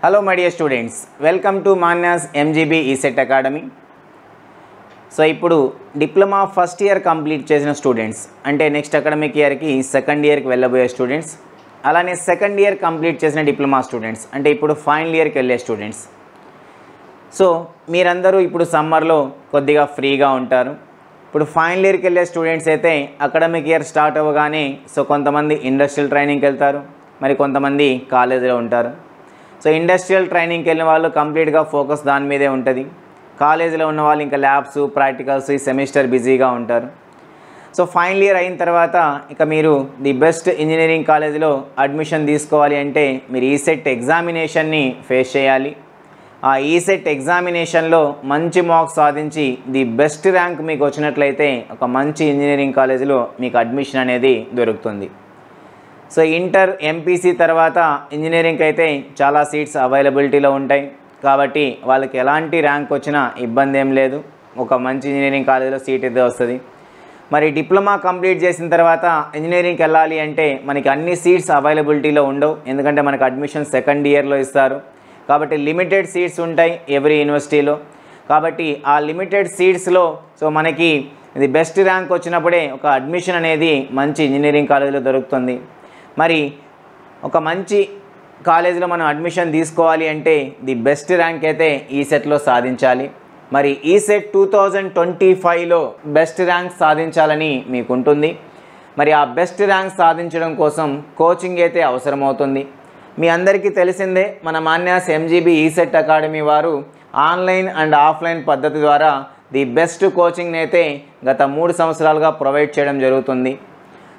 Hello my dear students, welcome to Manyas MGB ESET Academy. So ఇప్పుడు diploma first year complete చేసిన students అంటే next academic ఇయర్కి second ఇయర్కి వెళ్ళబోయే students, అలానే సెకండ్ ఇయర్ కంప్లీట్ చేసిన డిప్లొమా స్టూడెంట్స్ అంటే ఇప్పుడు ఫైనల్ ఇయర్కి వెళ్ళే స్టూడెంట్స్. సో మీరందరూ ఇప్పుడు సమ్మర్లో కొద్దిగా ఫ్రీగా ఉంటారు. ఇప్పుడు ఫైనల్ ఇయర్కి వెళ్ళే స్టూడెంట్స్ అయితే అకాడమిక్ ఇయర్ స్టార్ట్ అవ్వగానే సో కొంతమంది ఇండస్ట్రియల్ ట్రైనింగ్కి వెళ్తారు, మరి కొంతమంది కాలేజీలో ఉంటారు. సో ఇండస్ట్రియల్ ట్రైనింగ్కి వెళ్ళిన వాళ్ళు కంప్లీట్గా ఫోకస్ దాని మీదే ఉంటుంది. కాలేజీలో ఉన్న వాళ్ళు ఇంకా ల్యాబ్స్, ప్రాక్టికల్స్, ఈ సెమిస్టర్ బిజీగా ఉంటారు. సో ఫైనల్ ఇయర్ అయిన తర్వాత ఇక మీరు ది బెస్ట్ ఇంజనీరింగ్ కాలేజీలో అడ్మిషన్ తీసుకోవాలి అంటే మీరు ఈసెట్ ఎగ్జామినేషన్ని ఫేస్ చేయాలి. ఆ ఈసెట్ ఎగ్జామినేషన్లో మంచి మార్క్స్ సాధించి ది బెస్ట్ ర్యాంక్ మీకు వచ్చినట్లయితే ఒక మంచి ఇంజనీరింగ్ కాలేజీలో మీకు అడ్మిషన్ అనేది దొరుకుతుంది. సో ఇంటర్ ఎంపీసీ తర్వాత ఇంజనీరింగ్కి అయితే చాలా సీట్స్ అవైలబిలిటీలో ఉంటాయి కాబట్టి వాళ్ళకి ఎలాంటి ర్యాంక్ వచ్చినా ఇబ్బంది ఏం లేదు, ఒక మంచి ఇంజనీరింగ్ కాలేజీలో సీట్ అయితే వస్తుంది. మరి డిప్లొమా కంప్లీట్ చేసిన తర్వాత ఇంజనీరింగ్కి వెళ్ళాలి అంటే మనకి అన్ని సీట్స్ అవైలబిలిటీలో ఉండవు, ఎందుకంటే మనకు అడ్మిషన్ సెకండ్ ఇయర్లో ఇస్తారు కాబట్టి లిమిటెడ్ సీట్స్ ఉంటాయి ఎవ్రీ యూనివర్సిటీలో. కాబట్టి ఆ లిమిటెడ్ సీట్స్లో సో మనకి ఇది బెస్ట్ ర్యాంక్ వచ్చినప్పుడే ఒక అడ్మిషన్ అనేది మంచి ఇంజనీరింగ్ కాలేజీలో దొరుకుతుంది. మరి ఒక మంచి కాలేజీలో మనం అడ్మిషన్ తీసుకోవాలి అంటే ది బెస్ట్ ర్యాంక్ అయితే ఈసెట్లో సాధించాలి. మరి ఈసెట్ 2025లో బెస్ట్ ర్యాంక్ సాధించాలని మీకు ఉంటుంది. మరి ఆ బెస్ట్ ర్యాంక్ సాధించడం కోసం కోచింగ్ అయితే అవసరమవుతుంది. మీ అందరికీ తెలిసిందే, మన మాన్యాస్ ఎంజీబీ ఈసెట్ అకాడమీ వారు ఆన్లైన్ అండ్ ఆఫ్లైన్ పద్ధతి ద్వారా ది బెస్ట్ కోచింగ్ని అయితే గత 3 సంవత్సరాలుగా ప్రొవైడ్ చేయడం జరుగుతుంది.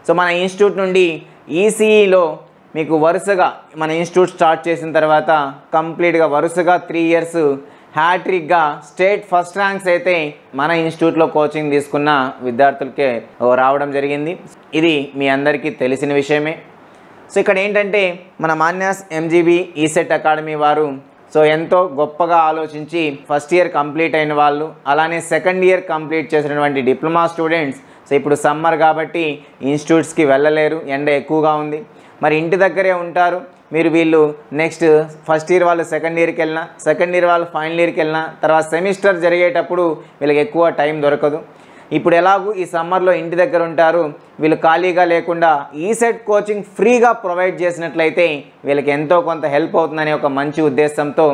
సో మన ఇన్స్టిట్యూట్ నుండి ఈసీఈలో మీకు వరుసగా మన ఇన్స్టిట్యూట్ స్టార్ట్ చేసిన తర్వాత కంప్లీట్గా వరుసగా 3 ఇయర్స్ హ్యాట్రిక్గా స్టేట్ ఫస్ట్ ర్యాంక్స్ అయితే మన ఇన్స్టిట్యూట్లో కోచింగ్ తీసుకున్న విద్యార్థులకే రావడం జరిగింది. ఇది మీ అందరికీ తెలిసిన విషయమే. సో ఇక్కడ ఏంటంటే మన మాన్యాస్ ఎంజీబీ ఈసెట్ అకాడమీ వారు సో ఎంతో గొప్పగా ఆలోచించి ఫస్ట్ ఇయర్ కంప్లీట్ అయిన వాళ్ళు, అలానే సెకండ్ ఇయర్ కంప్లీట్ చేసినటువంటి డిప్లొమా స్టూడెంట్స్ సో ఇప్పుడు సమ్మర్ కాబట్టి ఇన్స్టిట్యూట్స్కి వెళ్ళలేరు, ఎండ ఎక్కువగా ఉంది, మరి ఇంటి దగ్గరే ఉంటారు. వీళ్ళు నెక్స్ట్ ఫస్ట్ ఇయర్ వాళ్ళు సెకండ్ ఇయర్కి వెళ్ళినా, సెకండ్ ఇయర్ వాళ్ళు ఫైనల్ ఇయర్కి వెళ్ళినా, తర్వాత సెమిస్టర్ జరిగేటప్పుడు వీళ్ళకి ఎక్కువ టైం దొరకదు. ఇప్పుడు ఎలాగూ ఈ సమ్మర్లో ఇంటి దగ్గర ఉంటారు, వీళ్ళు ఖాళీగా లేకుండా ఈసెట్ కోచింగ్ ఫ్రీగా ప్రొవైడ్ చేసినట్లయితే వీళ్ళకి ఎంతో కొంత హెల్ప్ అవుతుందనే ఒక మంచి ఉద్దేశంతో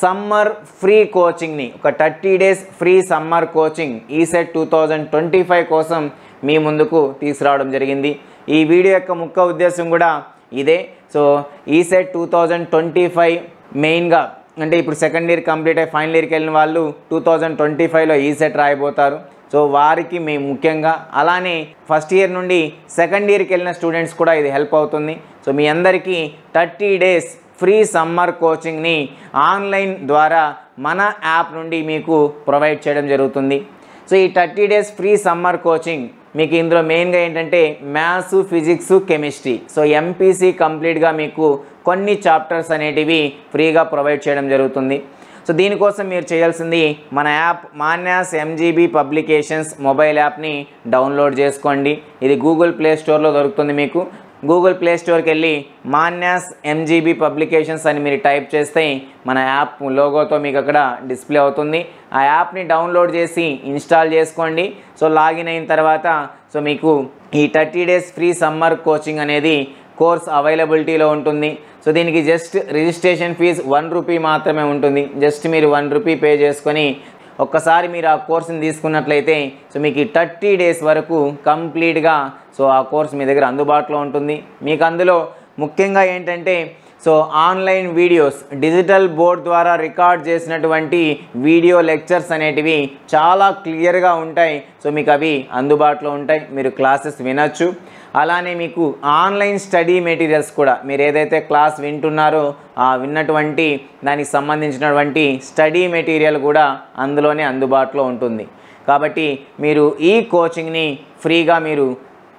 సమ్మర్ ఫ్రీ కోచింగ్ని, ఒక 30 days free summer coaching ECET 2025 కోసం మీ ముందుకు తీసుకురావడం జరిగింది. ఈ వీడియో యొక్క ముఖ్య ఉద్దేశం కూడా ఇదే. సో ఈసెట్ 2025 మెయిన్గా అంటే ఇప్పుడు సెకండ్ ఇయర్ కంప్లీట్ అయ్యి ఫైనల్ ఇయర్కి వెళ్ళిన వాళ్ళు 2025లో ఈసెట్ రాయబోతారు. సో వారికి మేము ముఖ్యంగా, అలానే ఫస్ట్ ఇయర్ నుండి సెకండ్ ఇయర్కి వెళ్ళిన స్టూడెంట్స్ కూడా ఇది హెల్ప్ అవుతుంది. సో మీ అందరికీ 30 డేస్ ఫ్రీ సమ్మర్ కోచింగ్ని ఆన్లైన్ ద్వారా మన యాప్ నుండి మీకు ప్రొవైడ్ చేయడం జరుగుతుంది. సో ఈ 30 డేస్ ఫ్రీ సమ్మర్ కోచింగ్ మీకు ఇందులో మెయిన్గా ఏంటంటే maths, physics, chemistry, so MPC కంప్లీట్గా మీకు కొన్ని చాప్టర్స్ అనేటివి ఫ్రీగా ప్రొవైడ్ చేయడం జరుగుతుంది. సో దీనికోసం మీరు చేయాల్సింది మన యాప్ మాన్యాస్ ఎంజీబీ పబ్లికేషన్స్ మొబైల్ యాప్ని డౌన్లోడ్ చేసుకోండి. ఇది గూగుల్ ప్లే స్టోర్లో దొరుకుతుంది. మీకు గూగుల్ ప్లే స్టోర్కి వెళ్ళి మాన్యాస్ ఎంజీబీ పబ్లికేషన్స్ అని మీరు టైప్ చేస్తే మన యాప్ లోగోతో మీకు అక్కడ డిస్ప్లే అవుతుంది. ఆ యాప్ని డౌన్లోడ్ చేసి ఇన్స్టాల్ చేసుకోండి. సో లాగిన్ అయిన తర్వాత సో మీకు ఈ 30 డేస్ ఫ్రీ సమ్మర్ కోచింగ్ అనేది కోర్స్ అవైలబిలిటీలో ఉంటుంది. సో దీనికి జస్ట్ రిజిస్ట్రేషన్ ఫీజు 1 రూపీ మాత్రమే ఉంటుంది. జస్ట్ మీరు 1 రూపీ పే చేసుకొని ఒక్కసారి మీరు ఆ కోర్సుని తీసుకున్నట్లయితే సో మీకు 30 డేస్ వరకు కంప్లీట్గా సో ఆ కోర్స్ మీ దగ్గర అందుబాటులో ఉంటుంది. మీకు అందులో ముఖ్యంగా ఏంటంటే so online videos, digital board ద్వారా రికార్డ్ చేసినటువంటి వీడియో లెక్చర్స్ అనేటివి చాలా క్లియర్గా ఉంటాయి. సో మీకు అవి అందుబాటులో ఉంటాయి, మీరు క్లాసెస్ వినొచ్చు. అలానే మీకు ఆన్లైన్ స్టడీ మెటీరియల్స్ కూడా, మీరు ఏదైతే క్లాస్ వింటున్నారో ఆ విన్నటువంటి దానికి సంబంధించినటువంటి స్టడీ మెటీరియల్ కూడా అందులోనే అందుబాటులో ఉంటుంది. కాబట్టి మీరు ఈ కోచింగ్ని ఫ్రీగా మీరు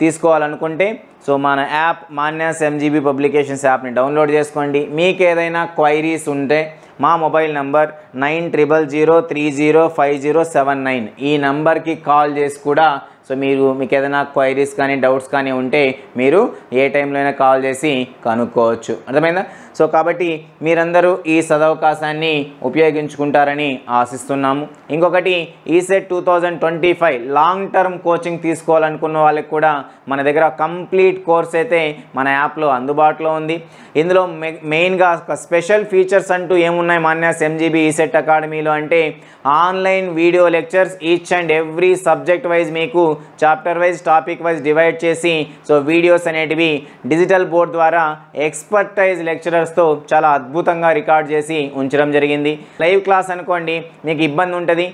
తీసుకోవాలనుకుంటే సో మన యాప్ మాన్యాస్ ఎంజీబీ పబ్లికేషన్స్ యాప్ని డౌన్లోడ్ చేసుకోండి. మీకు ఏదైనా క్వైరీస్ ఉంటే మా మొబైల్ నంబర్ 9000305079 ఈ నంబర్కి కాల్ చేసి కూడా సో మీకు ఏదైనా క్వైరీస్ కానీ డౌట్స్ కానీ ఉంటే మీరు ఏ టైంలో అయినా కాల్ చేసి కనుక్కోవచ్చు. అర్థమైందా? సో కాబట్టి మీరందరూ ఈ సదవకాశాన్ని ఉపయోగించుకుంటారని ఆశిస్తున్నాము. ఇంకొకటి ఈసెట్ 2025 లాంగ్ టర్మ్ కోచింగ్ తీసుకోవాలనుకున్న వాళ్ళకి కూడా మన దగ్గర కంప్లీట్ కోర్స్ అయితే మన యాప్లో అందుబాటులో ఉంది. ఇందులో మెయిన్గా స్పెషల్ ఫీచర్స్ అంటూ ఏమున్నాయి మాన్యాస్ ఎంజీబీ ఈసెట్ అకాడమీలో అంటే online video lectures each and every subject wise మీకు chapter wise topic wise divide చేసి సో వీడియోస్ అనేటివి డిజిటల్ బోర్డ్ ద్వారా ఎక్స్పర్టైజ్ లెక్చరర్స్తో చాలా అద్భుతంగా రికార్డ్ చేసి ఉంచడం జరిగింది. లైవ్ క్లాస్ అనుకోండి మీకు ఇబ్బంది ఉంటుంది,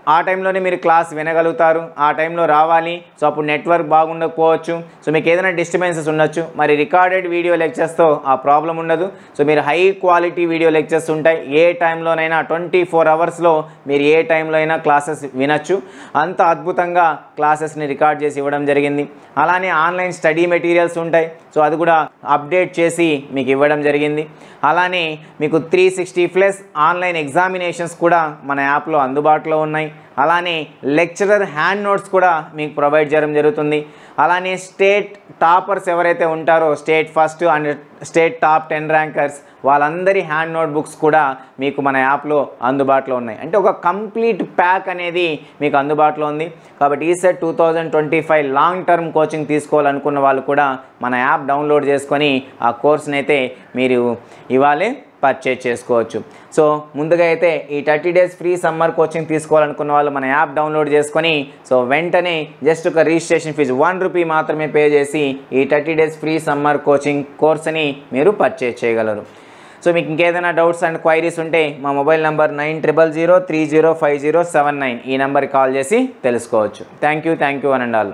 ఆ టైంలోనే మీరు క్లాస్ వినగలుగుతారు, ఆ టైంలో రావాలి. సో అప్పుడు నెట్వర్క్ బాగుండకపోవచ్చు, సో మీకు ఏదైనా డిస్టర్బెన్సెస్ ఉండొచ్చు. మరి రికార్డెడ్ వీడియో లెక్చర్స్తో ఆ ప్రాబ్లం ఉండదు. సో మీరు హై క్వాలిటీ వీడియో లెక్చర్స్ ఉంటాయి, ఏ టైంలోనైనా 24 అవర్స్లో మీరు ఏ టైంలో అయినా క్లాసెస్ వినొచ్చు. అంత అద్భుతంగా క్లాసెస్ని రికార్డ్ చేసి ఇవ్వడం జరిగింది. అలానే ఆన్లైన్ స్టడీ మెటీరియల్స్ ఉంటాయి, సో అది కూడా అప్డేట్ చేసి మీకు ఇవ్వడం జరిగింది. అలానే మీకు 360+ ఆన్లైన్ ఎగ్జామినేషన్స్ కూడా మన యాప్లో అందుబాటులో ఉన్నాయి. అలానే లెక్చరర్ హ్యాండ్ నోట్స్ కూడా మీకు ప్రొవైడ్ చేయడం జరుగుతుంది. అలానే స్టేట్ టాపర్స్ ఎవరైతే ఉంటారో state first and state top 10 rankers వాళ్ళందరి హ్యాండ్ నోట్ బుక్స్ కూడా మీకు మన యాప్లో అందుబాటులో ఉన్నాయి. అంటే ఒక కంప్లీట్ ప్యాక్ అనేది మీకు అందుబాటులో ఉంది. కాబట్టి ఈసెట్ 2025 లాంగ్ టర్మ్ కోచింగ్ తీసుకోవాలనుకున్న వాళ్ళు కూడా మన యాప్ డౌన్లోడ్ చేసుకొని ఆ కోర్స్ని అయితే మీరు ఇవాళే పర్చేజ్ చేసుకోవచ్చు. సో ముందుగా అయితే ఈ 30 days ఫ్రీ సమ్మర్ కోచింగ్ తీసుకోవాలనుకున్న వాళ్ళు మన యాప్ డౌన్లోడ్ చేసుకొని సో వెంటనే జస్ట్ ఒక రిజిస్ట్రేషన్ ఫీజు 1 రూపీ మాత్రమే పే చేసి ఈ 30 days ఫ్రీ సమ్మర్ కోచింగ్ కోర్స్ని మీరు పర్చేజ్ చేయగలరు. సో మీకు ఇంకేదైనా డౌట్స్ అండ్ క్వైరీస్ ఉంటే మా మొబైల్ నెంబర్ 9000305079 ఈ నెంబర్కి కాల్ చేసి తెలుసుకోవచ్చు. Thank you one and all.